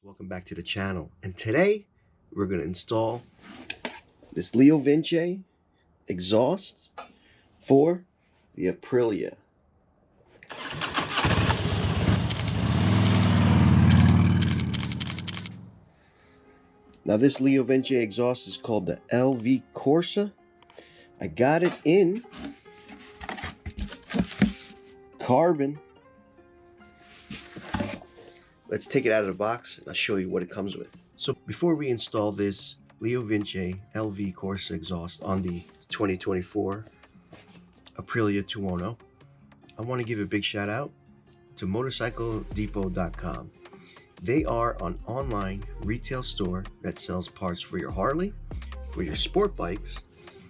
Welcome back to the channel, and today we're going to install this LeoVince exhaust for the Aprilia. Now this LeoVince exhaust is called the LV Corsa. I got it in carbon. Let's take it out of the box and I'll show you what it comes with. So before we install this LeoVince LV Corsa exhaust on the 2024 Aprilia Tuono, I want to give a big shout out to motorcycledepot.com. They are an online retail store that sells parts for your Harley, for your sport bikes.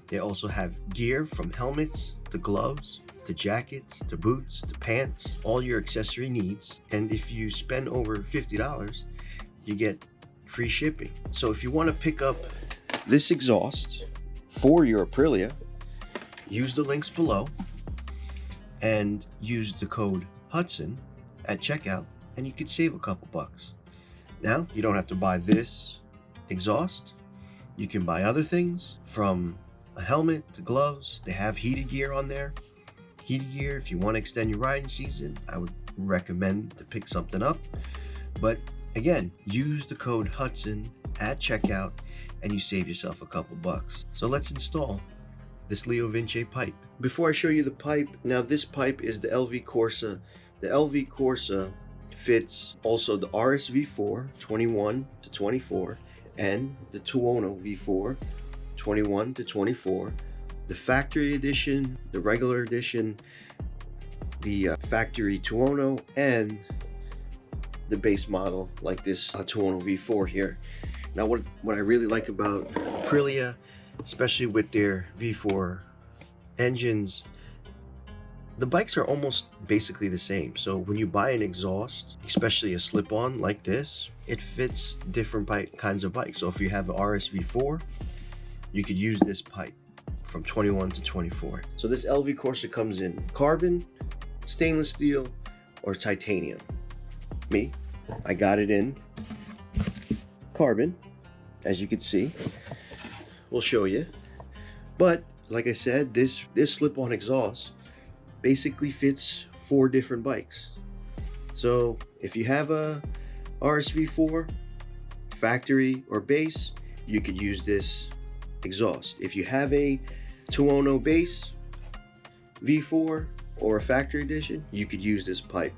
They also have gear from helmets to gloves, to jackets, to boots, to pants, all your accessory needs. And if you spend over $50, you get free shipping. So if you want to pick up this exhaust for your Aprilia, use the links below and use the code Hudson at checkout, and you could save a couple bucks. Now, you don't have to buy this exhaust. You can buy other things, from a helmet to gloves. They have heated gear on there. Heated gear, if you want to extend your riding season, I would recommend to pick something up. But again, use the code Hudson at checkout and you save yourself a couple bucks. So let's install this LeoVince pipe. Before I show you the pipe, now this pipe is the LV Corsa. The LV Corsa fits also the RS V4 21 to 24 and the Tuono V4 21 to 24. The factory edition, the regular edition, the factory Tuono, and the base model like this Tuono V4 here. Now what I really like about Aprilia, especially with their V4 engines, the bikes are almost basically the same. So when you buy an exhaust, especially a slip-on like this, it fits different kinds of bikes. So if you have an RS V4, you could use this pipe from 21 to 24. So this LV Corsa comes in carbon, stainless steel, or titanium. I got it in carbon, as you can see. We'll show you. But like I said, this slip-on exhaust basically fits 4 different bikes. So if you have a RS-V4 factory or base, you could use this exhaust. If you have a Tuono base V4 or a factory edition, you could use this pipe.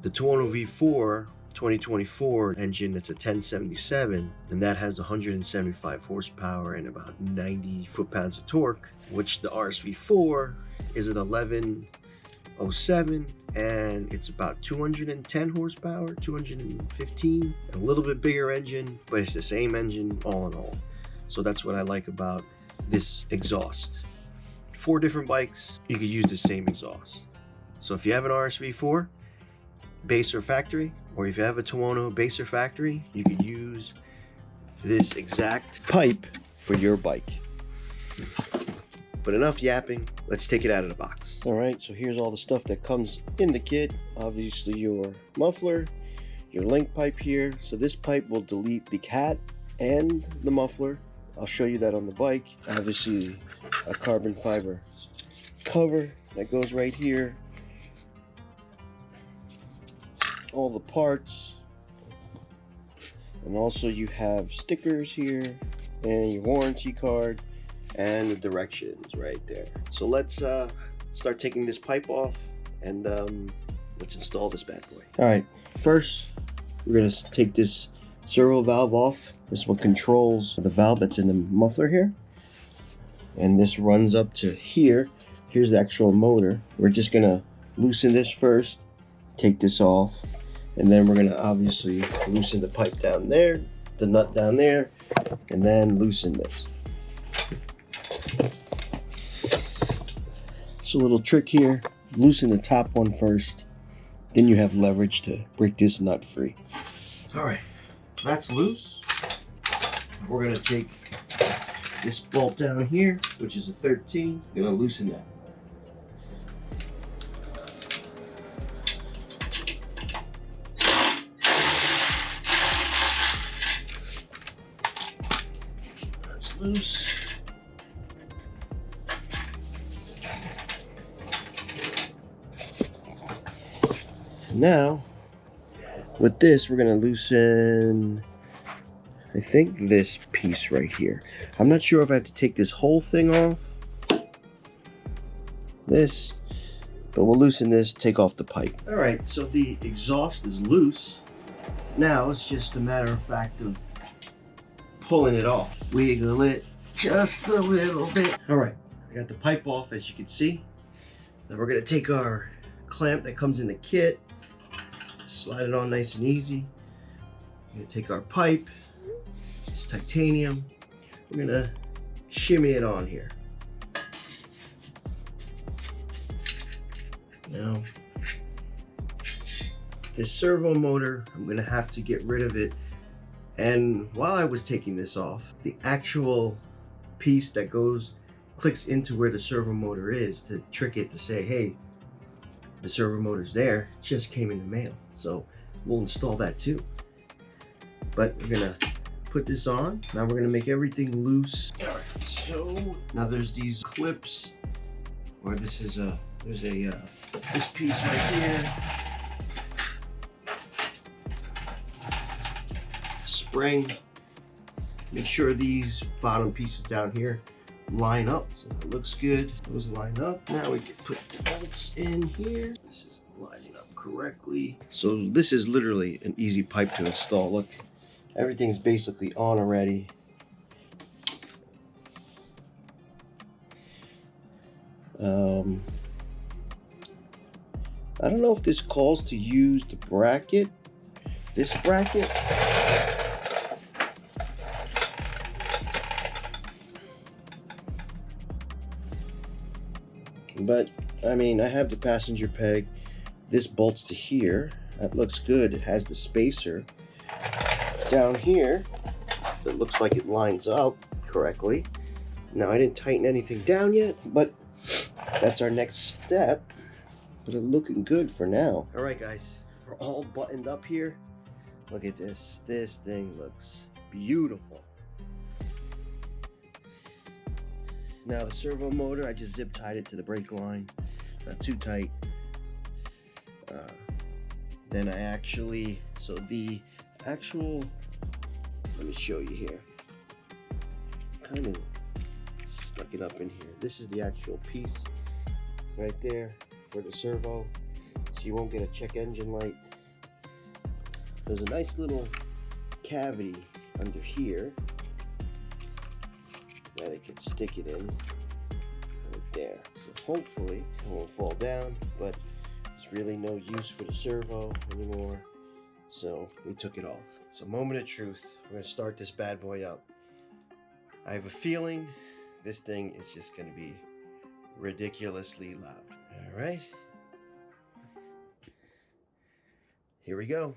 The Tuono V4 2024 engine, it's a 1077, and that has 175 horsepower and about 90 foot-pounds of torque, which the RS-V4 is an 1107, and it's about 210 horsepower, 215, a little bit bigger engine, but it's the same engine all in all. So that's what I like about this exhaust. 4 different bikes, you could use the same exhaust. So if you have an RS-V4 base or factory, or if you have a Tuono base or factory, you could use this exact pipe for your bike. But enough yapping, let's take it out of the box. All right, so here's all the stuff that comes in the kit. Obviously your muffler, your link pipe here. So this pipe will delete the cat and the muffler. I'll show you that on the bike. Obviously a carbon fiber cover that goes right here. All the parts, and also you have stickers here and your warranty card and the directions right there. So let's start taking this pipe off and let's install this bad boy. All right, first we're gonna take this servo valve off. This one controls the valve that's in the muffler here, and this runs up to here. Here's the actual motor. We're just gonna loosen this first, take this off, and then we're gonna obviously loosen the pipe down there, the nut down there, and then loosen this. So a little trick here, loosen the top one first, then you have leverage to break this nut free. All right, that's loose. We're gonna take this bolt down here, which is a 13, gonna loosen that. loose. Now, with this, we're going to loosen, I think, this piece right here. I'm not sure if I have to take this whole thing off. This. But we'll loosen this, take off the pipe. Alright, so the exhaust is loose. Now it's just a matter of fact of pulling it off. Wiggle it just a little bit. Alright, I got the pipe off, as you can see. Now we're going to take our clamp that comes in the kit, slide it on nice and easy. We're going to take our pipe, it's titanium. We're going to shimmy it on here. Now, this servo motor, I'm going to have to get rid of it. And while I was taking this off, the actual piece that clicks into where the servo motor is to trick it to say, hey, the servo motor's there, just came in the mail. So we'll install that too. But we're going to put this on. Now we're going to make everything loose. All right, so now there's these clips, or this is this piece right here, spring. Make sure these bottom pieces down here line up, so it looks good. Those line up. Now we can put the bolts in here. This is lining up correctly. So this is literally an easy pipe to install. Look, everything's basically on already. I don't know if this calls to use the bracket, this bracket. But, I mean, I have the passenger peg. This bolts to here. That looks good. It has the spacer. Down here, it looks like it lines up correctly. Now, I didn't tighten anything down yet, but that's our next step. But it's looking good for now. Alright guys, we're all buttoned up here. Look at this. This thing looks beautiful. Now the servo motor, I just zip tied it to the brake line. Not too tight. Then I actually, so the actual, let me show you here. Kind of stuck it up in here. This is the actual piece right there for the servo, so you won't get a check engine light. There's a nice little cavity under here that I can stick it in right there. So hopefully it won't fall down, but it's really no use for the servo anymore, so we took it off. So moment of truth, we're going to start this bad boy up. I have a feeling this thing is just going to be ridiculously loud. All right, here we go.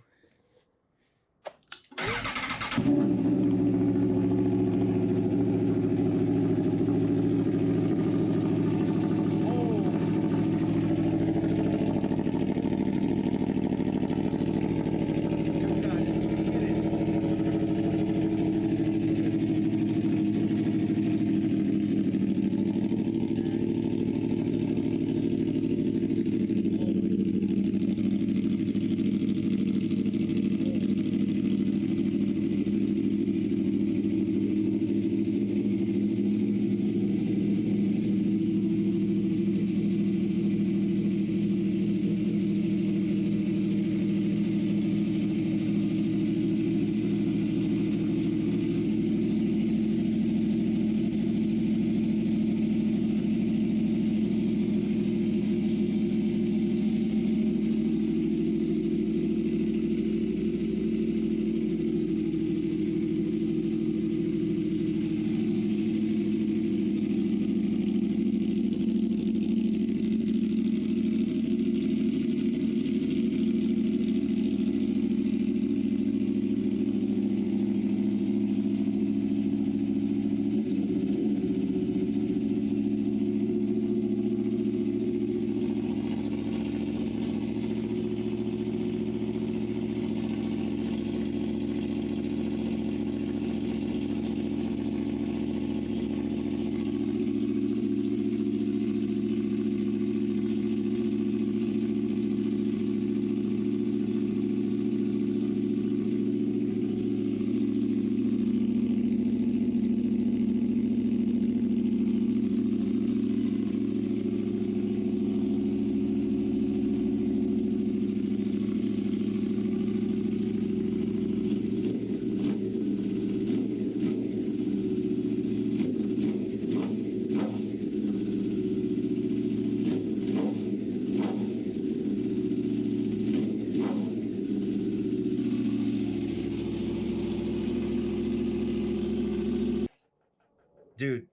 Dude,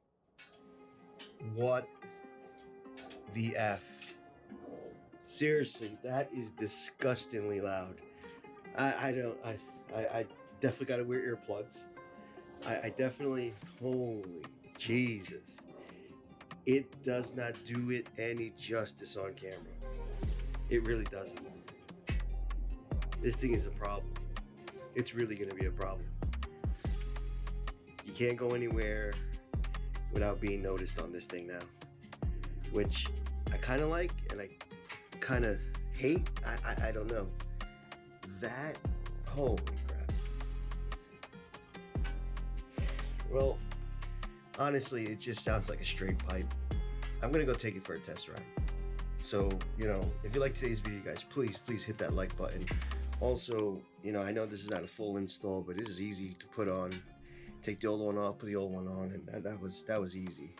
what the F? Seriously, that is disgustingly loud. I definitely gotta wear earplugs. I definitely, holy Jesus. It does not do it any justice on camera. It really doesn't. This thing is a problem. It's really gonna be a problem. You can't go anywhere without being noticed on this thing now, which I kind of like and I kind of hate. I don't know. That, holy crap. Well, honestly, it just sounds like a straight pipe. I'm gonna go take it for a test ride. So, you know, if you like today's video, guys, please hit that like button. Also, you know, I know this is not a full install, but it is easy to put on. Take the old one off, put the old one on, and that was easy.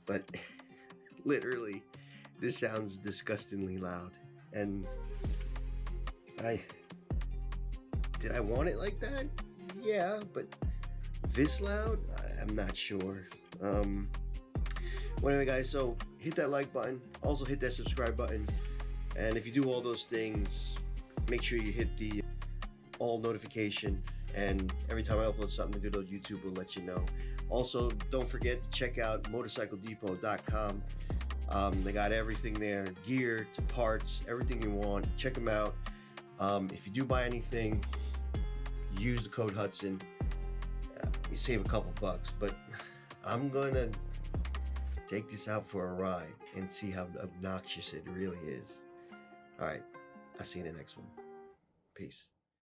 But literally, this sounds disgustingly loud. And did I want it like that? Yeah, but this loud? I'm not sure. Well, anyway, guys, so hit that like button. Also hit that subscribe button. And if you do all those things, make sure you hit the all notification. And every time I upload something, the good old YouTube will let you know. Also, don't forget to check out motorcycledepot.com. They got everything there, gear to parts, everything you want. Check them out. If you do buy anything, use the code Hudson. You save a couple bucks, but I'm gonna take this out for a ride and see how obnoxious it really is. All right, I'll see you in the next one. Peace.